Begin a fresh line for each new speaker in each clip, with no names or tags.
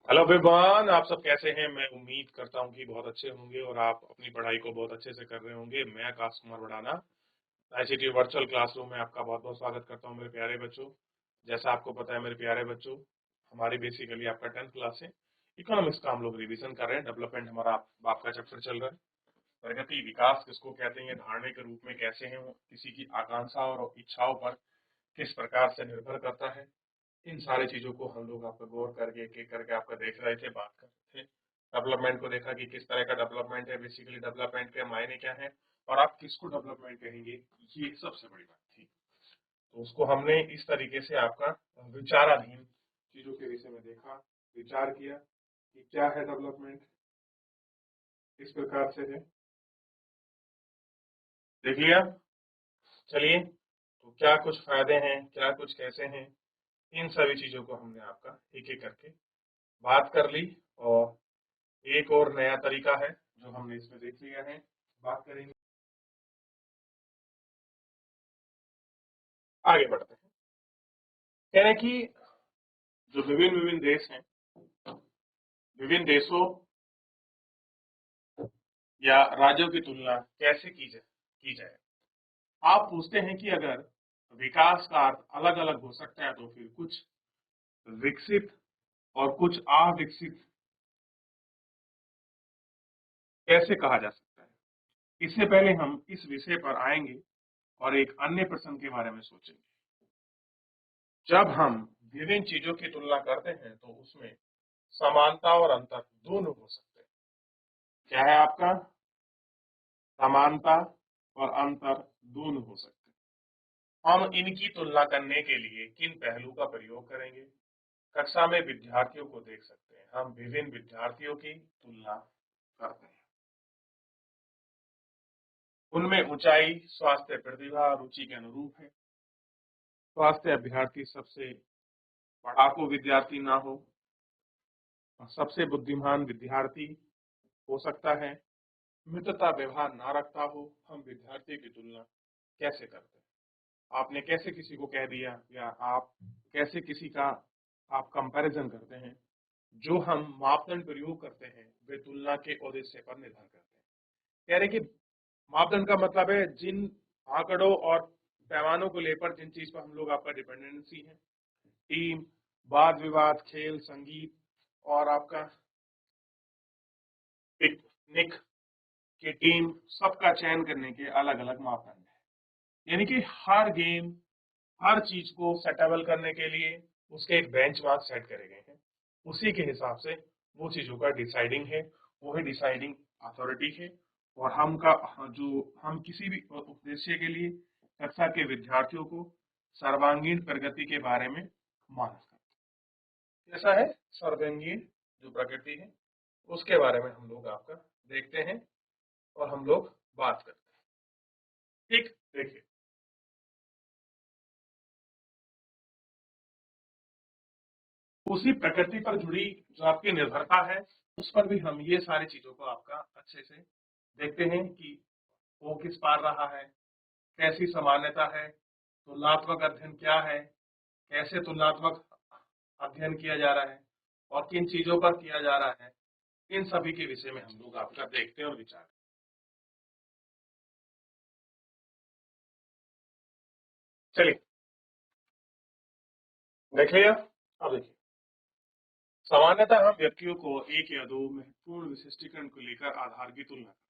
Hello everyone, आप सब कैसे हैं? मैं उम्मीद करता हूं कि बहुत अच्छे होंगे और आप अपनी पढ़ाई को बहुत अच्छे से कर रहे होंगे। मैं Aakash Kumar Bhadana ICT virtual classroom में आपका बहुत बहुत स्वागत करता हूं मेरे प्यारे बच्चों। जैसा आपको पता है मेरे प्यारे बच्चों, हमारी बेसिकली आपका 10th क्लास है। इकोनॉमिक्स का हम लोग रिवीजन कर रहे हैं। डेवलपमेंट हमारा आपका चैप्टर चल रहा है। प्रगति विकास किसको कहते हैं, धारणा के रूप में कैसे हैं, वो किसी की आकांक्षा और इच्छाओं पर किस प्रकार से निर्भर करता है। इन सारी चीजों को हम लोग आपका गौर करके एक एक करके आपका देख रहे थे, बात कर रहे थे। डेवलपमेंट को देखा कि किस तरह का डेवलपमेंट है, बेसिकली डेवलपमेंट के मायने क्या है और आप किसको डेवलपमेंट कहेंगे, ये एक सबसे बड़ी बात थी। तो उसको हमने इस तरीके से आपका विचाराधीन चीजों के विषय में देखा, विचार किया कि क्या है डेवलपमेंट, किस प्रकार से है। देख लिया? चलिए, तो क्या कुछ फायदे हैं, क्या कुछ कैसे हैं, इन सभी चीजों को हमने आपका एक एक करके बात कर ली। और एक और नया तरीका है जो हमने इसमें देख लिया है, बात करेंगे। आगे बढ़ते हैं। कह रहे हैं कि जो विभिन्न विभिन्न देश हैं, विभिन्न देशों या राज्यों की तुलना कैसे की जाए। आप पूछते हैं कि अगर विकास का अर्थ अलग अलग हो सकता है तो फिर कुछ विकसित और कुछ अविकसित कैसे कहा जा सकता है। इससे पहले हम इस विषय पर आएंगे और एक अन्य प्रश्न के बारे में सोचेंगे। जब हम विभिन्न चीजों की तुलना करते हैं तो उसमें समानता और अंतर दोनों हो सकते हैं। क्या है आपका? समानता और अंतर दोनों हो सकते हैं। हम इनकी तुलना करने के लिए किन पहलू का प्रयोग करेंगे? कक्षा में विद्यार्थियों को देख सकते हैं, हम विभिन्न विद्यार्थियों की तुलना करते हैं। उनमें ऊंचाई, स्वास्थ्य, प्रतिभा, रुचि के अनुरूप है। स्वास्थ्य अभ्यर्थी सबसे पढ़ाकू विद्यार्थी ना हो और सबसे बुद्धिमान विद्यार्थी हो सकता है। मित्रता व्यवहार ना रखता हो। हम विद्यार्थी की तुलना कैसे करते हैं? आपने कैसे किसी को कह दिया या आप कैसे किसी का आप कंपैरिजन करते हैं। जो हम मापदंड प्रयोग करते हैं वे तुलना के उद्देश्य पर निर्भर करते हैं। कह रहे कि मापदंड का मतलब है जिन आंकड़ों और पैमानों को लेकर जिन चीज पर हम लोग आपका डिपेंडेंसी है। टीम, वाद विवाद, खेल, संगीत और आपका पिकनिक की टीम, सबका चयन करने के अलग अलग मापदंड है। यानी कि हर गेम, हर चीज को सेटेबल करने के लिए उसके एक बेंचमार्क सेट करे गए हैं। उसी के हिसाब से वो चीजों का डिसाइडिंग है, वो है डिसाइडिंग अथॉरिटी है। और जो हम किसी भी उद्देश्य के लिए कक्षा के विद्यार्थियों को सर्वांगीण प्रगति के बारे में मानस करते हैं। कैसा है सर्वांगीण जो प्रगति है, उसके बारे में हम लोग आपका देखते हैं और हम लोग बात करते हैं। ठीक, देखिए, उसी प्रकृति पर जुड़ी जो आपकी निर्भरता है उस पर भी हम ये सारी चीजों को आपका अच्छे से देखते हैं कि वो किस पार रहा है, कैसी सामान्यता है, तुलनात्मक अध्ययन क्या है, कैसे तुलनात्मक अध्ययन किया जा रहा है और किन चीजों पर किया जा रहा है। इन सभी के विषय में हम लोग आपका देखते हैं और विचार। चलिए, देख लिया। अब देखिए, सामान्यतः हम व्यक्तियों को एक या दो महत्वपूर्ण विशिष्टीकरण को लेकर आधार की तुलना करते हैं।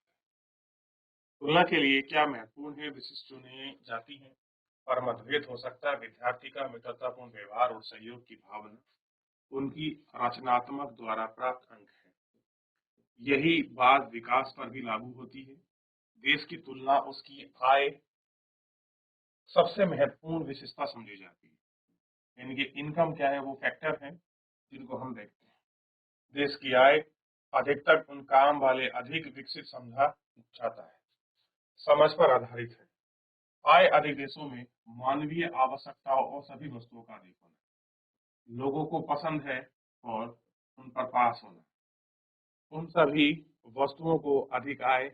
तुलना के लिए क्या महत्वपूर्ण है, विशिष्ट चुनी जाती है और मतभेद हो सकता है। विद्यार्थी का मित्रतापूर्ण व्यवहार और सहयोग की भावना उनकी रचनात्मक द्वारा प्राप्त अंक है। यही बात विकास पर भी लागू होती है। देश की तुलना उसकी आय सबसे महत्वपूर्ण विशेषता समझी जाती है। यानी कि इनकम क्या है, वो फैक्टर है जिनको हम देखते हैं। देश की आय अधिकतर उन काम वाले अधिक विकसित समझा जाता है, समझ पर आधारित है। आय अधिक देशों में मानवीय आवश्यकताओं और सभी वस्तुओं का अधिक होना, लोगों को पसंद है और उन पर पास होना, उन सभी वस्तुओं को अधिक आय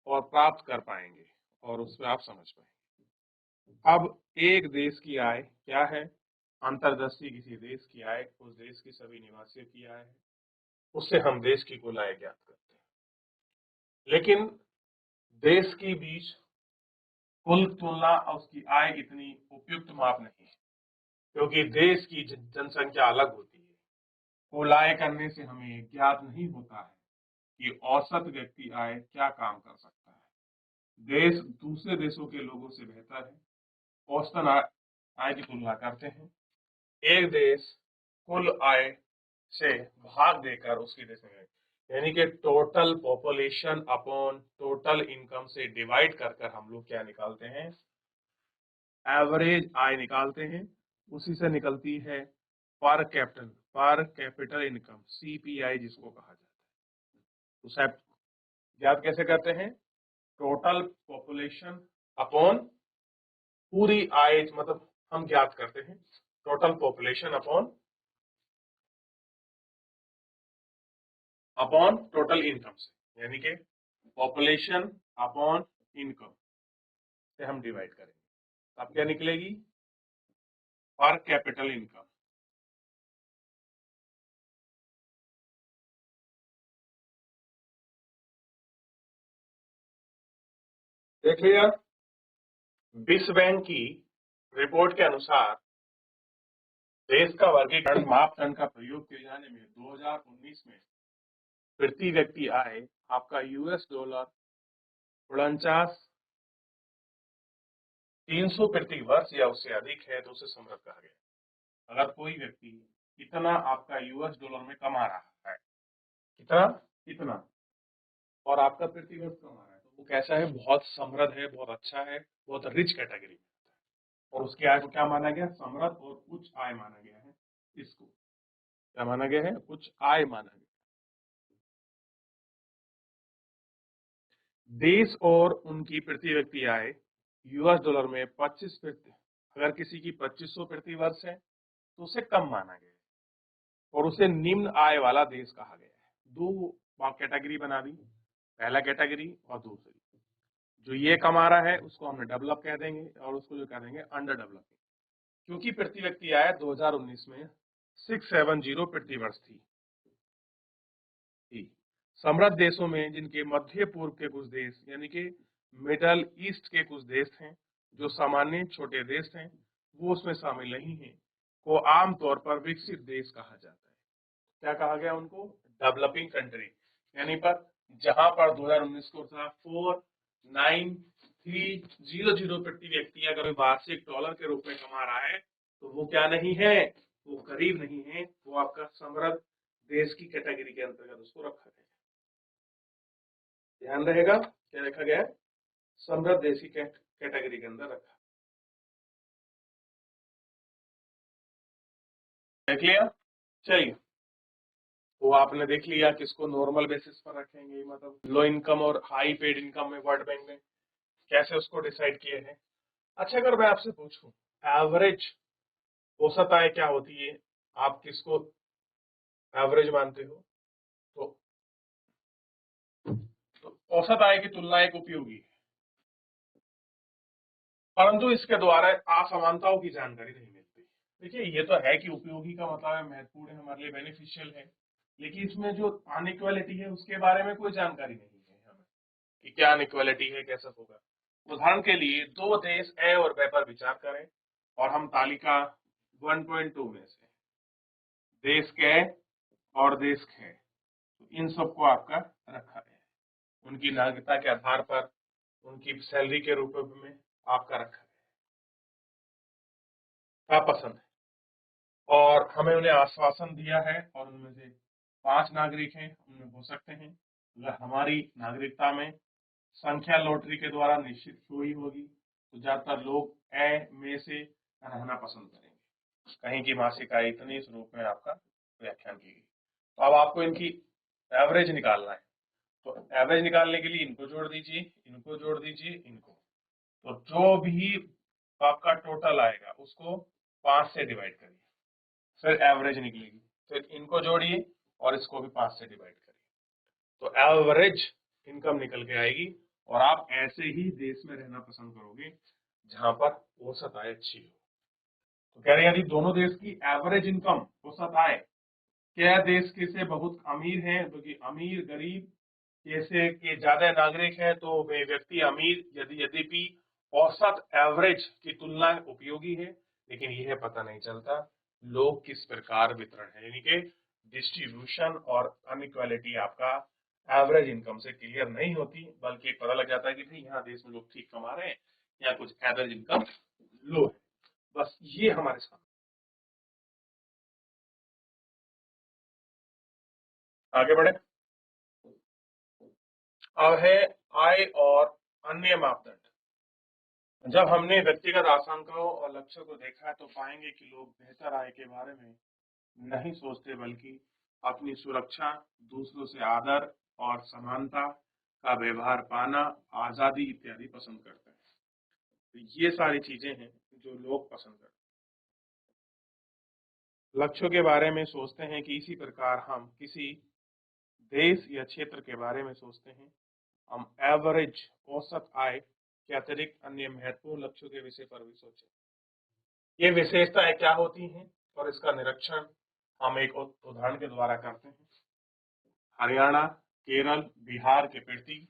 और प्राप्त कर पाएंगे और उसमें आप समझ पाएंगे। अब एक देश की आय क्या है? अंतर्दृष्टि किसी देश की आय उस देश की सभी निवासियों की आय है। उससे हम देश की कुल आय ज्ञात करते हैं। लेकिन देश के बीच कुल तुलना और उसकी आय इतनी उपयुक्त माप नहीं है, क्योंकि देश की जनसंख्या अलग होती है। कुल आय करने से हमें ज्ञात नहीं होता है कि औसत व्यक्ति आय क्या काम कर सकता है। देश दूसरे देशों के लोगों से बेहतर है, औसतन आय की तुलना करते हैं। एक देश कुल आय से भाग देकर उसकी देश में, यानी कि total population upon total income से डिवाइड कर कर हम लोग क्या निकालते हैं, एवरेज आय निकालते हैं। उसी से निकलती है पर कैपिटल इनकम, सीपीआई जिसको कहा जाता है। तो साहब ज्ञात कैसे करते हैं, टोटल पॉपुलेशन अपॉन पूरी आय, मतलब हम ज्ञात करते हैं total population upon total income से, यानी कि पॉपुलेशन अपॉन इनकम से हम डिवाइड करेंगे। अब क्या निकलेगी, पर कैपिटल इनकम। देख लिया, विश्व बैंक की रिपोर्ट के अनुसार देश का वर्गीकरण मापदंड का प्रयोग किए जाने में 2019 में प्रति व्यक्ति आय आपका $49 300 प्रति वर्ष या उससे अधिक है तो उसे समृद्ध कहा गया। अगर कोई व्यक्ति इतना आपका $, में कमा रहा है, कितना, इतना, और आपका प्रति वर्ष कमा रहा है, तो वो कैसा है, बहुत समृद्ध है, बहुत अच्छा है, बहुत रिच कैटेगरी में, और उसकी आय को क्या माना गया, समृद्ध और उच्च आय माना गया है। इसको क्या माना गया है, उच्च आय माना गया। देश और उनकी प्रति व्यक्ति आय $, में 25 प्रति, अगर किसी की 2500 प्रति वर्ष है तो उसे कम माना गया है और उसे निम्न आय वाला देश कहा गया है। दो कैटेगरी बना दी, पहला कैटेगरी और दूसरी। जो ये कमा रहा है उसको हमने डेवलप कह देंगे और उसको जो कह देंगे अंडर डेवलपिंग, क्योंकि प्रति व्यक्ति आय 2019 में 670 प्रति वर्ष थी। समृद्ध देशों में जिनके मध्य पूर्व के कुछ देश, यानी कि मिडल ईस्ट के कुछ देश हैं जो सामान्य छोटे देश हैं, वो उसमें शामिल नहीं है, को आमतौर पर विकसित देश कहा जाता है। क्या कहा गया उनको, डेवलपिंग कंट्री। यानी पर जहां पर 2019 को था 49300 प्रति व्यक्ति अगर वार्षिक डॉलर के रूप में कमा रहा है तो वो क्या नहीं है, वो गरीब नहीं है, वो आपका समृद्ध देश की कैटेगरी के अंतर्गत उसको रखा गया। ध्यान रहेगा क्या रखा गया है, समृद्ध देश की कैटेगरी के अंदर रखा। देख लिया, चलिए, वो आपने देख लिया किसको नॉर्मल बेसिस पर रखेंगे, मतलब लो इनकम और हाई पेड इनकम में वर्ल्ड बैंक में कैसे उसको डिसाइड किए हैं। अच्छा, अगर मैं आपसे पूछूं एवरेज औसत आय क्या होती है, आप किसको एवरेज मानते हो, तो, तो औसत आय की तुलना एक उपयोगी है, परंतु इसके द्वारा असमानताओं की जानकारी नहीं मिलती। देखिए, ये तो है कि उपयोगी का मतलब है महत्वपूर्ण है, हमारे लिए बेनिफिशियल है, लेकिन इसमें जो अनइक्वालिटी है उसके बारे में कोई जानकारी नहीं है हमें कि क्या अनइक्वालिटी है, कैसा होगा। उदाहरण के लिए दो देश ए और बी पर विचार करें और हम तालिका 1.2 में से देश के और देश खे, तो इन सबको आपका रखा है, उनकी नागरिकता के आधार पर उनकी सैलरी के रूप में आपका रखा है, क्या पसंद है, और हमें उन्हें आश्वासन दिया है और उनमें से 5 नागरिक हैं, उनमें हो सकते हैं, अगर हमारी नागरिकता में संख्या लॉटरी के द्वारा निश्चित हुई होगी तो ज्यादातर लोग ए में से रहना पसंद करेंगे। कहीं की मासिक आय इतनी, इस रूप में आपका व्याख्यान की गई। तो अब आपको इनकी एवरेज निकालना है, तो एवरेज निकालने के लिए इनको जोड़ दीजिए, इनको जोड़ दीजिए, इनको, तो जो भी आपका टोटल आएगा उसको 5 से डिवाइड करिए, फिर एवरेज निकलेगी, फिर इनको जोड़िए और इसको भी 5 से डिवाइड करिए, तो एवरेज इनकम निकल के आएगी। और आप ऐसे ही देश में रहना पसंद करोगे जहां पर औसत आय अच्छी हो। तो कह रहे हैं यदि दोनों देश की एवरेज इनकम औसत आय क्या देश के से बहुत अमीर हैं, क्योंकि अमीर गरीब जैसे के ज्यादा नागरिक हैं तो वे व्यक्ति अमीर यद्यपि औसत एवरेज की तुलना उपयोगी है, लेकिन यह पता नहीं चलता लोग किस प्रकार वितरण है, यानी कि डिस्ट्रीब्यूशन और अनइक्वालिटी आपका एवरेज इनकम से क्लियर नहीं होती, बल्कि पता लग जाता है कि भाई यहाँ देश में लोग ठीक कमा रहे हैं या कुछ एवरेज इनकम लो है। बस ये हमारे सामने। आगे बढ़े। अब है आय और अन्य मापदंड। जब हमने व्यक्तिगत आशंकाओं और लक्ष्यों को देखा तो पाएंगे कि लोग बेहतर आय के बारे में नहीं सोचते, बल्कि अपनी सुरक्षा, दूसरों से आदर और समानता का व्यवहार पाना, आजादी इत्यादि पसंद करते हैं। तो ये सारी चीजें हैं जो लोग पसंद करते हैं। लक्ष्यों के बारे में सोचते हैं कि इसी प्रकार हम किसी देश या क्षेत्र के बारे में सोचते हैं। हम एवरेज औसत आय के अतिरिक्त अन्य महत्वपूर्ण लक्ष्यों के विषय पर भी सोचें। ये विशेषताएं क्या होती हैं और इसका निरीक्षण हम एक उदाहरण के द्वारा करते हैं। हरियाणा, केरल, बिहार के प्रति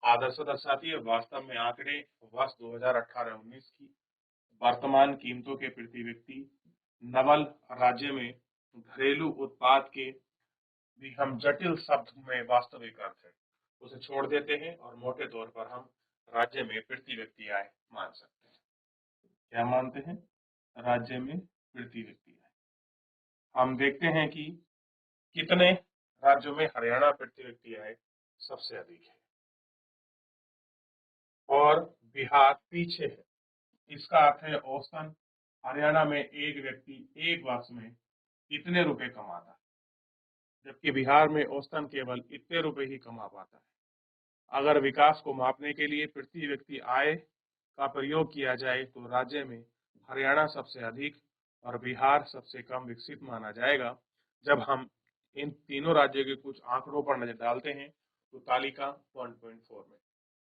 आदर्श दर्शाती है। वास्तव में आंकड़े वर्ष 2018-19 की वर्तमान कीमतों के प्रति व्यक्ति नवल राज्य में घरेलू उत्पाद के भी हम जटिल शब्द में वास्तविक अर्थ है उसे छोड़ देते हैं और मोटे तौर पर हम राज्य में प्रति व्यक्ति आय मान सकते हैं। क्या मानते हैं? राज्य में प्रति व्यक्ति आय। हम देखते हैं कि कितने राज्यों में हरियाणा प्रति व्यक्ति आय सबसे अधिक है और बिहार पीछे है। इसका अर्थ है औसतन हरियाणा में एक व्यक्ति एक वर्ष में इतने रुपए कमाता है, जबकि बिहार में औसतन केवल इतने रुपए ही कमा पाता है। अगर विकास को मापने के लिए प्रति व्यक्ति आय का प्रयोग किया जाए तो राज्य में हरियाणा सबसे अधिक और बिहार सबसे कम विकसित माना जाएगा। जब हम इन तीनों राज्यों के कुछ आंकड़ों पर नजर डालते हैं तो तालिका 1.4 में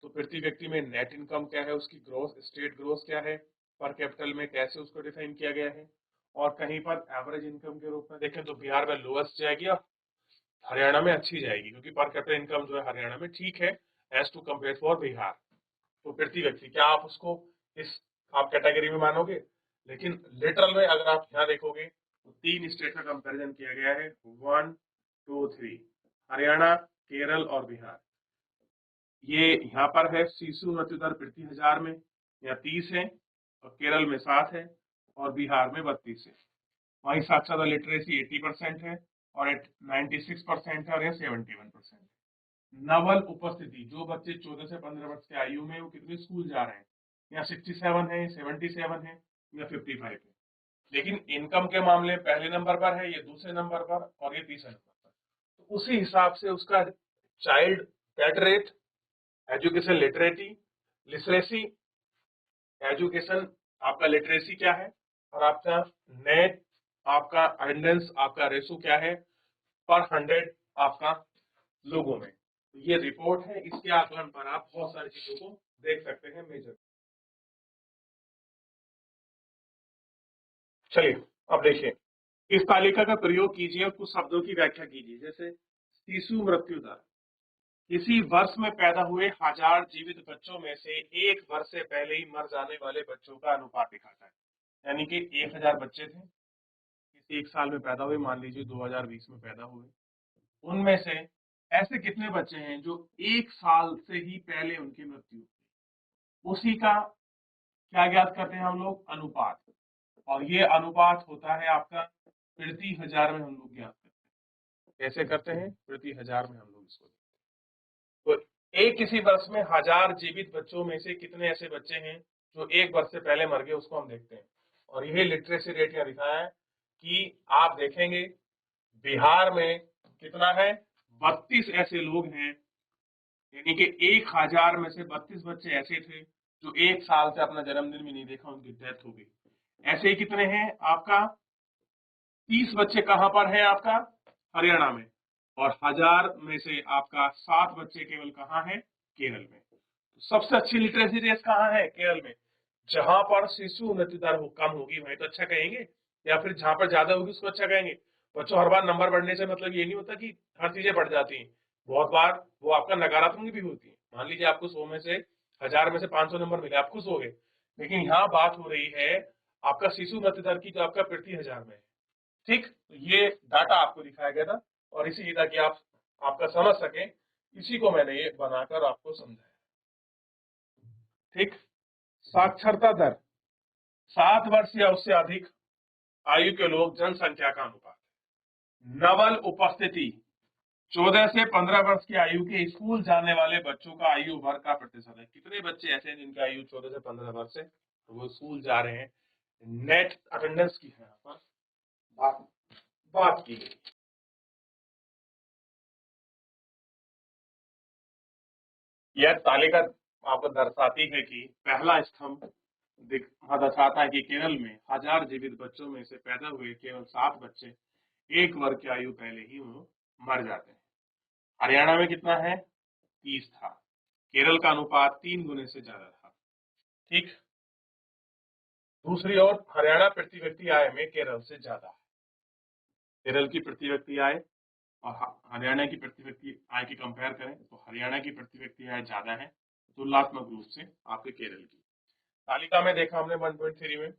तो प्रति व्यक्ति में नेट इनकम क्या है, उसकी ग्रोथ, स्टेट ग्रोथ क्या है, पर कैपिटल में कैसे उसको डिफाइन किया गया है, और कहीं पर एवरेज इनकम के रूप में देखें तो बिहार में लोएस्ट जाएगी और हरियाणा में अच्छी जाएगी, क्योंकि पर कैपिटल इनकम जो है हरियाणा में ठीक है as to compare for Bihar. तो प्रति व्यक्ति क्या आप उसको इस आप कैटेगरी में मानोगे? लेकिन लिटरल में अगर आप यहाँ देखोगे तो तीन स्टेट का कंपैरिजन किया गया है, 1, 2, 3, हरियाणा, केरल और बिहार। ये यहाँ पर है शिशु मृत्यु दर प्रति हजार में या 30 है और केरल में 7 है और बिहार में 32 है। वहीं साक्षरता लिटरेसी 80% है और 96% है और यह 71% है। नवल उपस्थिति, जो बच्चे 14 से 15 वर्ष की आयु में वो कितने स्कूल जा रहे हैं, या 67 है, 77 है या 55 है। लेकिन इनकम के मामले में पहले नंबर पर है, ये दूसरे नंबर पर और ये तीसरे नंबर पर। तो उसी हिसाब से उसका चाइल्ड डेथ रेट, एजुकेशन लिटरेटी, लिटरेसी, एजुकेशन आपका लिटरेसी क्या है और आपका नेट आपका अटेंडेंस आपका रेशो क्या है पर 100 आपका लोगों में। तो ये रिपोर्ट है, इसके आकलन पर आप बहुत सारी चीजों को देख सकते हैं मेजर। चलिए अब देखिए, इस तालिका का प्रयोग कीजिए और कुछ शब्दों की व्याख्या कीजिए। जैसे शिशु मृत्यु दर, इसी वर्ष में पैदा हुए 1000 जीवित बच्चों में से एक वर्ष से पहले ही मर जाने वाले बच्चों का अनुपात दिखाता है। यानी कि 1000 बच्चे थे, किसी एक साल में पैदा हुए, मान लीजिए 2020 में पैदा हुए, उनमें से ऐसे कितने बच्चे हैं जो एक साल से ही पहले उनकी मृत्यु हुई। उसी का क्या ज्ञात करते हैं हम लोग? अनुपात। और ये अनुपात होता है आपका प्रति हजार में हम लोग ज्ञात करते हैं। कैसे करते हैं? प्रति हजार में हम लोग इसको। तो एक किसी वर्ष में 1000 जीवित बच्चों में से कितने ऐसे बच्चे हैं जो एक वर्ष से पहले मर गए, उसको हम देखते हैं। और यही लिटरेसी रेट यहाँ दिखाया है कि आप देखेंगे बिहार में कितना है, 32 ऐसे लोग हैं, यानी कि 1000 में से 32 बच्चे ऐसे थे जो एक साल से अपना जन्मदिन भी नहीं देखा, उनकी डेथ हो गई। ऐसे ही कितने हैं आपका? 30 बच्चे कहां पर हैं आपका? हरियाणा में। और 1000 में से आपका 7 बच्चे केवल कहां हैं? केरल में। तो सबसे अच्छी लिटरेसी रेट कहां है? केरल में। जहां पर शिशु मृत्यु दर कम होगी वहीं तो अच्छा कहेंगे, या फिर जहां पर ज्यादा होगी उसको अच्छा कहेंगे? बच्चों हर बार नंबर बढ़ने से मतलब ये नहीं होता कि हर चीजें बढ़ जाती हैं। बहुत बार वो आपका नकारात्मक भी होती है। मान लीजिए आपको 100 में से 1000 में से 500 नंबर मिले, आप खुश हो गए। लेकिन यहाँ बात हो रही है आपका शिशु मृत्यु दर की, जो आपका प्रति 1000 में है। ठीक, तो ये डाटा आपको दिखाया गया था और इसी ताकि आप आपका समझ सके, इसी को मैंने ये बनाकर आपको समझाया। ठीक, साक्षरता दर 7 वर्ष या उससे अधिक आयु के लोग जनसंख्या का अनुपात। नवल उपस्थिति 14 से 15 वर्ष की आयु के स्कूल जाने वाले बच्चों का आयु वर्ग का प्रतिशत है। कितने बच्चे ऐसे हैं जिनकी आयु 14 से 15 वर्ष है, तो वो स्कूल जा रहे हैं। नेट अटेंडेंस की है यहाँ पर बात की गई। यह तालिका आपको दर्शाती है कि पहला स्तंभ दर्शाता है कि केरल में 1000 जीवित बच्चों में से पैदा हुए केवल 7 बच्चे एक वर्ग की आयु पहले ही वो मर जाते हैं। हरियाणा में कितना है? 30 था। केरल का अनुपात 3 गुने से ज्यादा था। ठीक, दूसरी ओर हरियाणा प्रति व्यक्ति आय में केरल से ज्यादा है। केरल की प्रति व्यक्ति आय और हरियाणा की प्रति व्यक्ति आय की कंपेयर करें तो हरियाणा की प्रति व्यक्ति आय ज्यादा है तुलनात्मक रूप से आपके केरल की। तालिका में देखा हमने 1.3 में,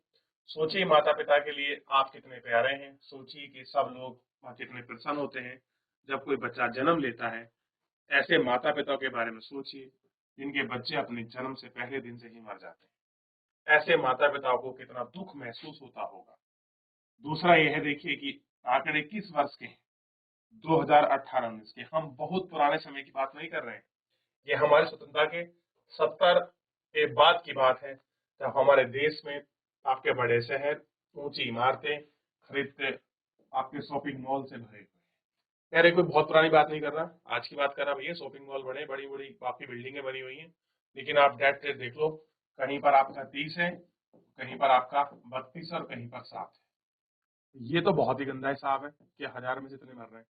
सोचिए माता पिता के लिए आप कितने प्यारे हैं। सोचिए कि सब लोग कितने प्रसन्न होते हैं जब कोई बच्चा जन्म लेता है। ऐसे माता पिता के बारे में सोचिए जिनके बच्चे अपने जन्म से पहले दिन से ही मर जाते हैं। ऐसे माता पिताओं को कितना दुख महसूस होता होगा। दूसरा यह देखिए कि आंकड़े किस वर्ष के हैं? 2018-19 के। हम बहुत पुराने समय की बात नहीं कर रहे हैं। ये हमारी स्वतंत्रता के 70 के बाद की बात है, जब हमारे देश में आपके बड़े शहर ऊंची इमारतें खरीदते आपके शॉपिंग मॉल से भरे हुए। कह रहे कोई बहुत पुरानी बात नहीं कर रहा, आज की बात कर रहा भैया। शॉपिंग मॉल बड़े, बड़ी बड़ी आपकी बिल्डिंगें बनी हुई हैं, लेकिन आप डेट रेट देख लो, कहीं पर आपका 30 है, कहीं पर आपका 32 और कहीं पर 7 है। ये तो बहुत ही गंदा हिसाब है कि 1000 में से इतने मर रहे हैं।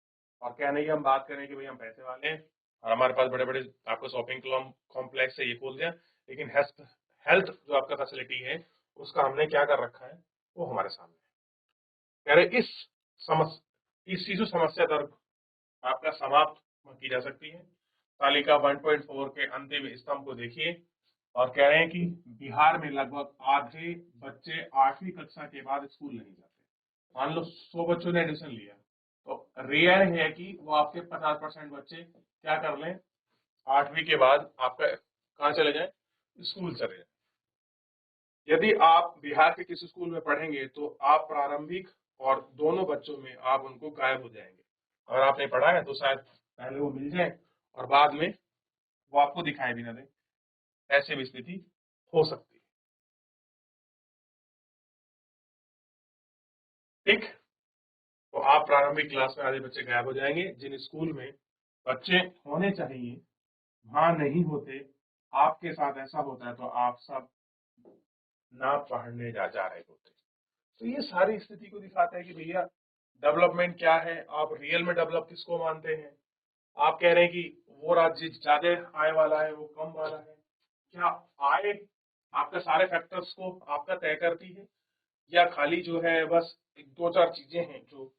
और क्या नहीं, हम बात करें कि भाई हम पैसे वाले हैं और हमारे पास बड़े बड़े आपको शॉपिंग कॉम्प्लेक्स है, ये खोल दिया, लेकिन हेल्थ जो आपका फैसिलिटी है उसका हमने क्या कर रखा है वो हमारे सामने है। कह रहे इस शिशु समस्या दर आपका समाप्त की जा सकती है। तालिका 1.4 के अंतिम स्तंभ को देखिए और कह रहे हैं कि बिहार में लगभग आधे बच्चे 8वीं कक्षा के बाद स्कूल नहीं जाते। मान लो 100 बच्चों ने एडमिशन लिया, तो रेयर है कि वो आपके 50% बच्चे क्या कर लें, 8वीं के बाद आपका कहाँ चले जाएं, स्कूल चले जाएं। यदि आप बिहार के किसी स्कूल में पढ़ेंगे तो आप प्रारंभिक और दोनों बच्चों में आप उनको गायब हो जाएंगे। अगर आपने पढ़ा है तो शायद पहले वो मिल जाए और बाद में वो आपको दिखाई भी ना दे, ऐसे भी स्थिति हो सकती है। ठीक, तो आप प्रारंभिक क्लास में आधे बच्चे गायब हो जाएंगे। जिन स्कूल में बच्चे होने चाहिए वहां नहीं होते, आपके साथ ऐसा होता है तो आप सब ना पढ़ने जा रहे होते। तो ये सारी स्थिति को दिखाता है कि भैया डेवलपमेंट क्या है, आप रियल में डेवलप किसको मानते हैं। आप कह रहे हैं कि वो राज्य ज्यादा आय वाला है, वो कम वाला है। क्या आय आपका सारे फैक्टर्स को आपका तय करती है, या खाली जो है बस एक दो चार चीजें हैं जो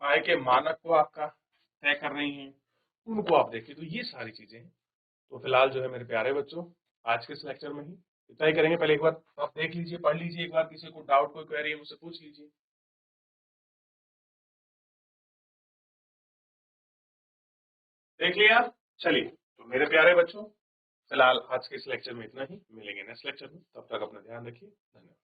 आय के मानक को आपका तय कर रही हैं, उनको आप देखिए। तो ये सारी चीजें हैं। तो फिलहाल जो है मेरे प्यारे बच्चों, आज के इस लेक्चर में ही इतना ही करेंगे। पहले एक बार आप देख लीजिए, पढ़ लीजिए, एक बार किसी को डाउट कोई क्वेरी है मुझसे पूछ लीजिए। देख लिया? चलिए, तो मेरे प्यारे बच्चों, फिलहाल आज के इस लेक्चर में इतना ही। मिलेंगे नेक्स्ट लेक्चर में, तब तक अपना ध्यान रखिए। धन्यवाद।